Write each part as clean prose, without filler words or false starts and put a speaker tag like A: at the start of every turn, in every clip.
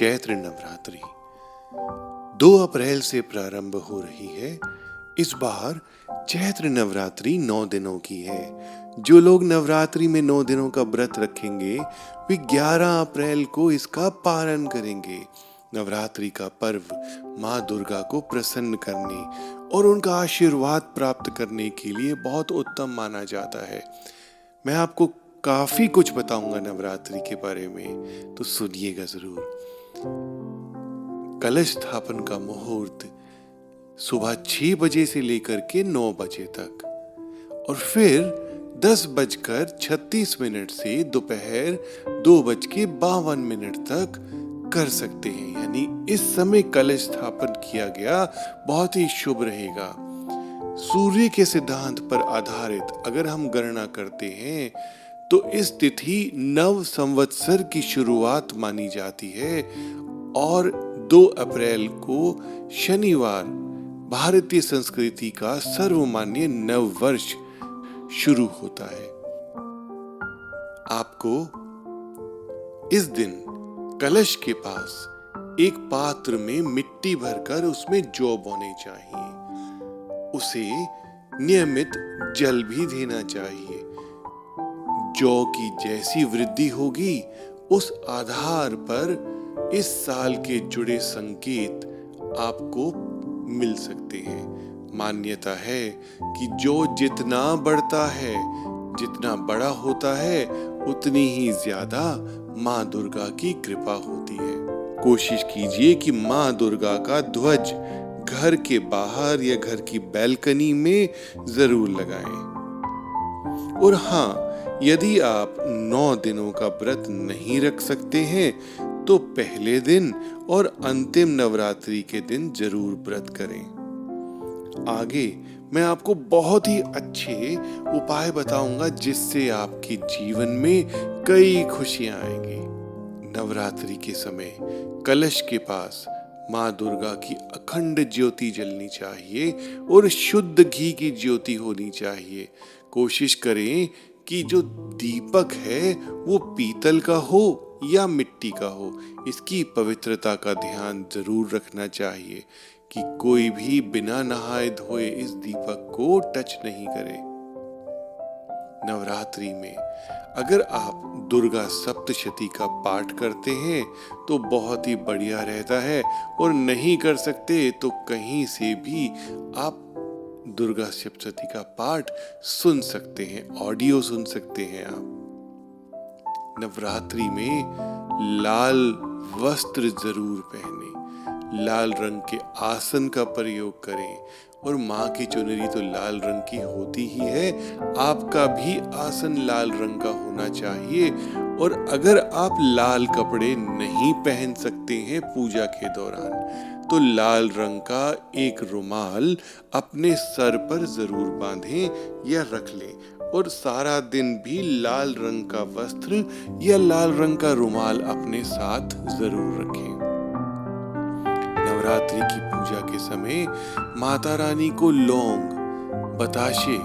A: चैत्र नवरात्रि 2 अप्रैल से प्रारंभ हो रही है। इस बार चैत्र नवरात्रि 9 दिनों की है। जो लोग नवरात्रि में 9 दिनों का व्रत रखेंगे वे 11 अप्रैल को इसका पारण करेंगे। नवरात्रि का पर्व माँ दुर्गा को प्रसन्न करने और उनका आशीर्वाद प्राप्त करने के लिए बहुत उत्तम माना जाता है। मैं आपको काफी कुछ बताऊंगा नवरात्रि के बारे में, तो सुनिएगा जरूर। कलश स्थापन का मुहूर्त सुबह 6 बजे से लेकर के 9 बजे तक और फिर 10:36 से दोपहर 2:52 तक कर सकते हैं। यानी इस समय कलश स्थापन किया गया बहुत ही शुभ रहेगा। सूर्य के सिद्धांत पर आधारित अगर हम गणना करते हैं तो इस तिथि नव संवत्सर की शुरुआत मानी जाती है और 2 अप्रैल को शनिवार भारतीय संस्कृति का सर्वमान्य नव वर्ष शुरू होता है। आपको इस दिन कलश के पास एक पात्र में मिट्टी भरकर उसमें जौ बोने चाहिए। उसे नियमित जल भी देना चाहिए। जौ की जैसी वृद्धि होगी उस आधार पर इस साल के जुड़े संकेत आपको मिल सकते हैं। मान्यता है कि जौ जितना बढ़ता है, जितना बड़ा होता है, उतनी ही ज्यादा माँ दुर्गा की कृपा होती है। कोशिश कीजिए कि माँ दुर्गा का ध्वज घर के बाहर या घर की बैल्कनी में जरूर लगाएं। और हाँ, यदि आप 9 दिनों का व्रत नहीं रख सकते हैं तो पहले दिन और अंतिम नवरात्रि के दिन जरूर व्रत करें। आगे मैं आपको बहुत ही अच्छे उपाय बताऊंगा जिससे आपके जीवन में कई खुशियां आएंगी। नवरात्रि के समय कलश के पास माँ दुर्गा की अखंड ज्योति जलनी चाहिए और शुद्ध घी की ज्योति होनी चाहिए। कोशिश करें कि जो दीपक है वो पीतल का हो या मिट्टी का हो। इसकी पवित्रता का ध्यान जरूर रखना चाहिए कि कोई भी बिना नहाए धोए इस दीपक को टच नहीं करे। नवरात्रि में अगर आप दुर्गा सप्तशती का पाठ करते हैं तो बहुत ही बढ़िया रहता है, और नहीं कर सकते तो कहीं से भी आप दुर्गा सप्तशती का पाठ सुन सकते हैं, ऑडियो सुन सकते हैं आप। नवरात्रि में लाल वस्त्र जरूर पहने, लाल रंग के आसन का प्रयोग करें, और माँ की चुनरी तो लाल रंग की होती ही है, आपका भी आसन लाल रंग का होना चाहिए। और अगर आप लाल कपड़े नहीं पहन सकते हैं पूजा के दौरान तो लाल रंग का एक रुमाल अपने सर पर जरूर बांधें या रख लें, और सारा दिन भी लाल रंग का वस्त्र या लाल रंग का रुमाल अपने साथ जरूर रखें। नवरात्रि की पूजा के समय माता रानी को लौंग, बताशे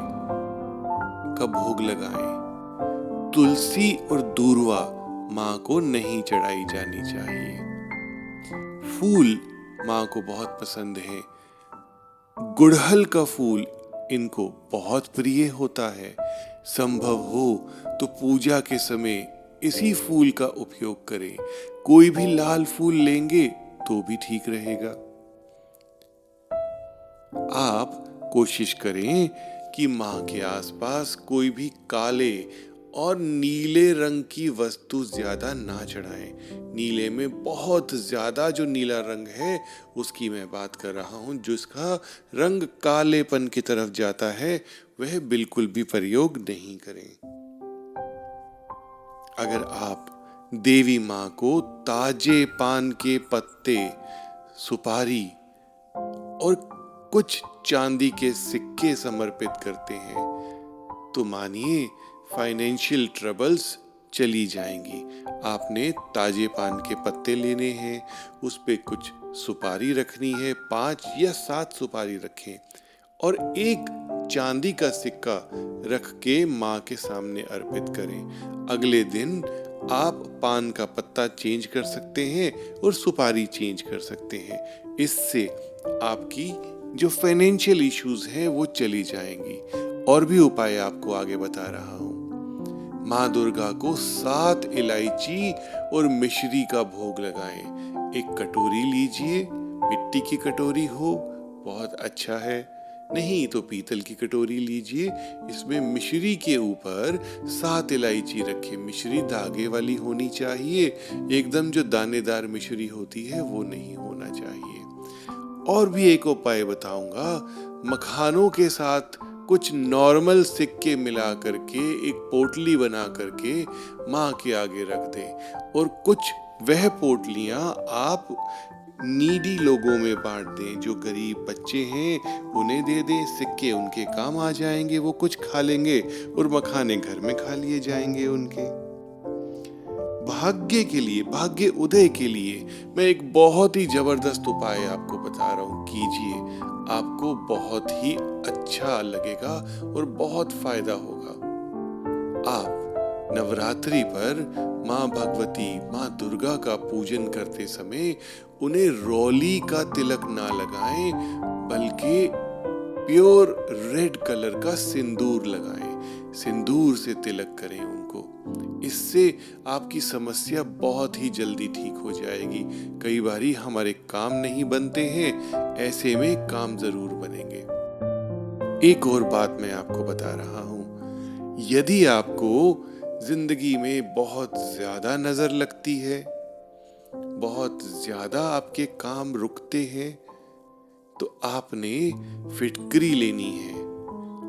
A: का भोग लगाएं। तुलसी और दूर्वा माँ को नहीं चढ़ाई जानी चाहिए। फूल माँ को बहुत पसंद है। गुड़हल का फूल इनको बहुत प्रिय होता है। संभव हो तो पूजा के समय इसी फूल का उपयोग करें। कोई भी लाल फूल लेंगे तो भी ठीक रहेगा। आप कोशिश करें कि माँ के आसपास कोई भी काले और नीले रंग की वस्तु ज्यादा ना चढ़ाएं। नीले में बहुत ज्यादा जो नीला रंग है उसकी मैं बात कर रहा हूं, जिसका रंग कालेपन की तरफ जाता है, वह बिल्कुल भी प्रयोग नहीं करें। अगर आप देवी माँ को ताजे पान के पत्ते, सुपारी और कुछ चांदी के सिक्के समर्पित करते हैं तो मानिए फाइनेंशियल ट्रबल्स चली जाएंगी। आपने ताजे पान के पत्ते लेने हैं, उस पे कुछ सुपारी रखनी है, 5 या 7 सुपारी रखें और एक चांदी का सिक्का रख के माँ के सामने अर्पित करें। अगले दिन आप पान का पत्ता चेंज कर सकते हैं और सुपारी चेंज कर सकते हैं। इससे आपकी जो फाइनेंशियल इश्यूज हैं वो चली जाएंगी। और भी उपाय आपको आगे बता रहा हूँ। माँ दुर्गा को 7 इलायची और मिश्री का भोग लगाएं। एक कटोरी लीजिए, मिट्टी की कटोरी हो बहुत अच्छा है, नहीं तो पीतल की कटोरी लीजिए। इसमें मिश्री के ऊपर 7 इलायची रखें। मिश्री धागे वाली होनी चाहिए, एकदम जो दानेदार मिश्री होती है वो नहीं होना चाहिए। और भी एक उपाय बताऊंगा, मखानों के साथ कुछ नॉर्मल सिक्के मिला करके एक पोटली बना करके माँ के आगे रख दें और कुछ वह पोटलियां आप नीडी लोगों में बांट दें। जो गरीब बच्चे हैं उन्हें दे दें, सिक्के उनके काम आ जाएंगे, वो कुछ खा लेंगे और मखाने घर में खा लिए जाएंगे उनके। भाग्य के लिए, भाग्य उदय के लिए मैं एक बहुत ही जबरदस्त उपाय आपको बता रहा हूँ, कीजिए। आपको बहुत ही अच्छा लगेगा और बहुत फायदा होगा। आप नवरात्रि पर माँ भगवती, माँ दुर्गा का पूजन करते समय उन्हें रोली का तिलक ना लगाएं, बल्कि प्योर रेड कलर का सिंदूर लगाएं। सिंदूर से तिलक करें उनको। इससे आपकी समस्या बहुत ही जल्दी ठीक हो जाएगी। कई बारी हमारे काम नहीं बनते हैं, ऐसे में काम जरूर बनेंगे। एक और बात मैं आपको बता रहा हूँ, यदि आपको जिंदगी में बहुत ज्यादा नजर लगती है, बहुत ज्यादा आपके काम रुकते हैं, तो आपने फिटकरी लेनी है,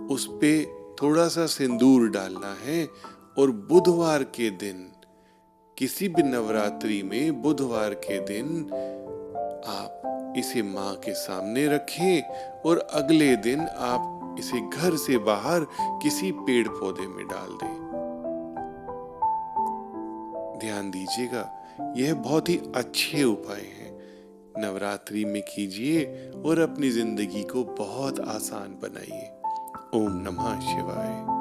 A: उस पे थोड़ा सा सिंदूर डालना है और बुधवार के दिन, किसी भी नवरात्रि में बुधवार के दिन आप इसे माँ के सामने रखें और अगले दिन आप इसे घर से बाहर किसी पेड़ पौधे में डाल दें। ध्यान दीजिएगा, यह बहुत ही अच्छे उपाय हैं। नवरात्रि में कीजिए और अपनी जिंदगी को बहुत आसान बनाइए। ओम नमः शिवाय।